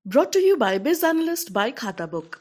Brought to you by Biz Analyst by Khata Book.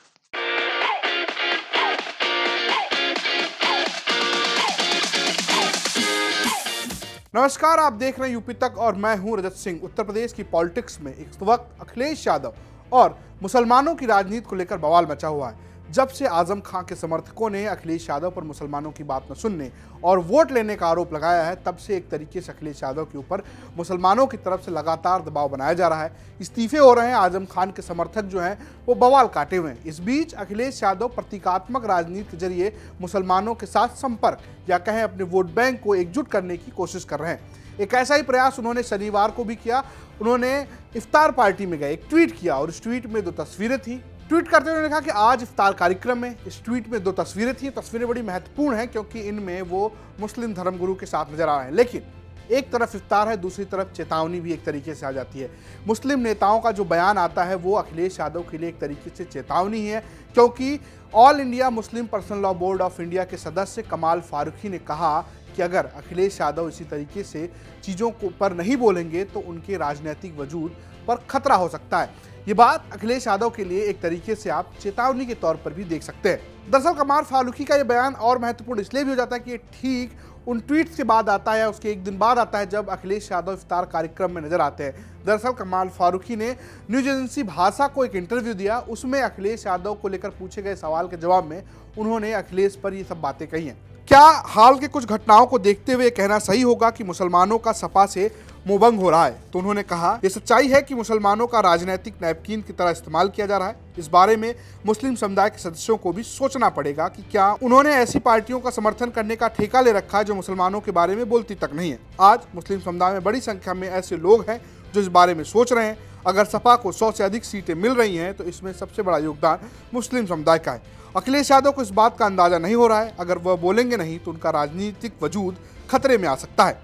नमस्कार, आप देख रहे हैं यूपी तक और मैं हूं रजत सिंह। उत्तर प्रदेश की पॉलिटिक्स में इस वक्त अखिलेश यादव और मुसलमानों की राजनीति को लेकर बवाल मचा हुआ है। जब से आजम खान के समर्थकों ने अखिलेश यादव पर मुसलमानों की बात न सुनने और वोट लेने का आरोप लगाया है, तब से एक तरीके से अखिलेश यादव के ऊपर मुसलमानों की तरफ से लगातार दबाव बनाया जा रहा है। इस्तीफे हो रहे हैं, आजम खान के समर्थक जो हैं वो बवाल काटे हुए हैं। इस बीच अखिलेश यादव प्रतीकात्मक राजनीति के जरिए मुसलमानों के साथ संपर्क या कहें अपने वोट बैंक को एकजुट करने की कोशिश कर रहे हैं। एक ऐसा ही प्रयास उन्होंने शनिवार को भी किया। उन्होंने इफ्तार पार्टी में गए, एक ट्वीट किया और इस ट्वीट में दो तस्वीरें थी। ट्वीट करते हुए उन्होंने कहा कि आज इफ्तार कार्यक्रम में इस ट्वीट में दो तस्वीरें थी। तस्वीरें बड़ी महत्वपूर्ण हैं क्योंकि इनमें वो मुस्लिम धर्मगुरु के साथ नजर आ रहे हैं। लेकिन एक तरफ इफ्तार है, दूसरी तरफ चेतावनी भी एक तरीके से आ जाती है। मुस्लिम नेताओं का जो बयान आता है वो अखिलेश यादव के लिए एक तरीके से चेतावनी है, क्योंकि all India Muslim personal law board of India के सदस्य कमाल फारूकी ने कहा कि अगर अखिलेश यादव इसी तरीके से चीज़ों को पर नहीं बोलेंगे तो उनके राजनीतिक वजूद पर खतरा हो सकता है। ये बात अखिलेश यादव के लिए एक तरीके से आप चेतावनी के तौर पर भी देख सकते हैं। दरअसल कमाल फारूकी का ये बयान और महत्वपूर्ण इसलिए भी हो जाता है कि ये ठीक उन ट्वीट्स के बाद आता है, उसके एक दिन बाद आता है जब अखिलेश यादव इफ्तार कार्यक्रम में नजर आते हैं। दरअसल कमाल फारूकी ने न्यूज एजेंसी भाषा को एक इंटरव्यू दिया। उसमें अखिलेश यादव को लेकर पूछे गए सवाल के जवाब में उन्होंने अखिलेश पर ये सब बातें कही हैं। क्या हाल के कुछ घटनाओं को देखते हुए कहना सही होगा कि मुसलमानों का सपा से मोहभंग हो रहा है? तो उन्होंने कहा, यह सच्चाई है कि मुसलमानों का राजनीतिक नैपकिन की तरह इस्तेमाल किया जा रहा है। इस बारे में मुस्लिम समुदाय के सदस्यों को भी सोचना पड़ेगा कि क्या उन्होंने ऐसी पार्टियों का समर्थन करने का ठेका ले रखा है जो मुसलमानों के बारे में बोलती तक नहीं है। आज मुस्लिम समुदाय में बड़ी संख्या में ऐसे लोग हैं जो इस बारे में सोच रहे हैं। अगर सपा को 100 से अधिक सीटें मिल रही हैं तो इसमें सबसे बड़ा योगदान मुस्लिम समुदाय का है। अखिलेश यादव को इस बात का अंदाजा नहीं हो रहा है। अगर वह बोलेंगे नहीं तो उनका राजनीतिक वजूद खतरे में आ सकता है।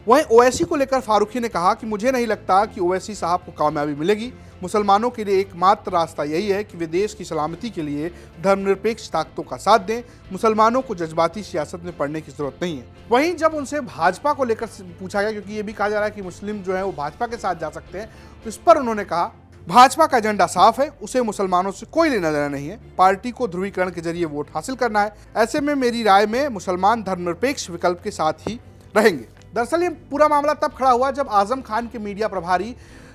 वहीं ओवैसी को लेकर फारूकी ने कहा कि मुझे नहीं लगता कि ओवैसी साहब को कामयाबी मिलेगी। मुसलमानों के लिए एकमात्र रास्ता यही है कि वे देश की सलामती के लिए धर्मनिरपेक्ष ताकतों का साथ दें। मुसलमानों को जज्बाती सियासत में पड़ने की जरूरत नहीं है। वहीं जब उनसे भाजपा को लेकर पूछा गया, क्योंकि ये भी कहा जा रहा है कि मुस्लिम जो है वो भाजपा के साथ जा सकते हैं, तो इस पर उन्होंने कहा, भाजपा का एजेंडा साफ है, उसे मुसलमानों से कोई लेना देना नहीं है। पार्टी को ध्रुवीकरण के जरिए वोट हासिल करना है। ऐसे में मेरी राय में मुसलमान धर्मनिरपेक्ष विकल्प के साथ ही रहेंगे। दरअसल ये पूरा मामला तब खड़ा हुआ जब आजम खान के मीडिया प्रभारी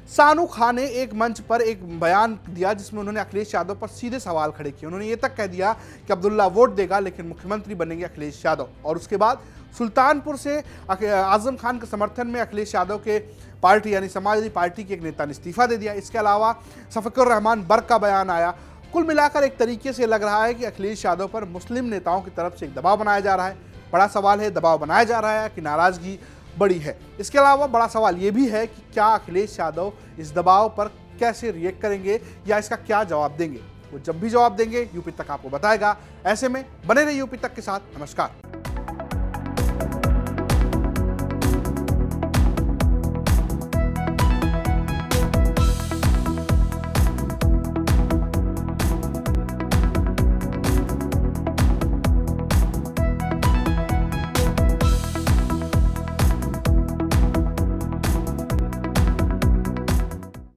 सानू खान ने एक मंच पर एक बयान दिया जिसमें उन्होंने अखिलेश यादव पर सीधे सवाल खड़े किए। उन्होंने ये तक कह दिया कि अब्दुल्ला वोट देगा लेकिन मुख्यमंत्री बनेंगे अखिलेश यादव। और उसके बाद सुल्तानपुर से आजम खान के समर्थन में अखिलेश यादव के पार्टी यानी समाजवादी पार्टी के एक नेता ने इस्तीफा दे दिया। इसके अलावा शफीकुर रहमान बर्क का बयान आया। कुल मिलाकर एक तरीके से लग रहा है कि अखिलेश यादव पर मुस्लिम नेताओं की तरफ से एक दबाव बनाया जा रहा है। बड़ा सवाल है, दबाव बनाया जा रहा है कि नाराजगी बड़ी है? इसके अलावा बड़ा सवाल ये भी है कि क्या अखिलेश यादव इस दबाव पर कैसे रिएक्ट करेंगे या इसका क्या जवाब देंगे। वो जब भी जवाब देंगे यूपी तक आपको बताएगा। ऐसे में बने रहिए यूपी तक के साथ। नमस्कार।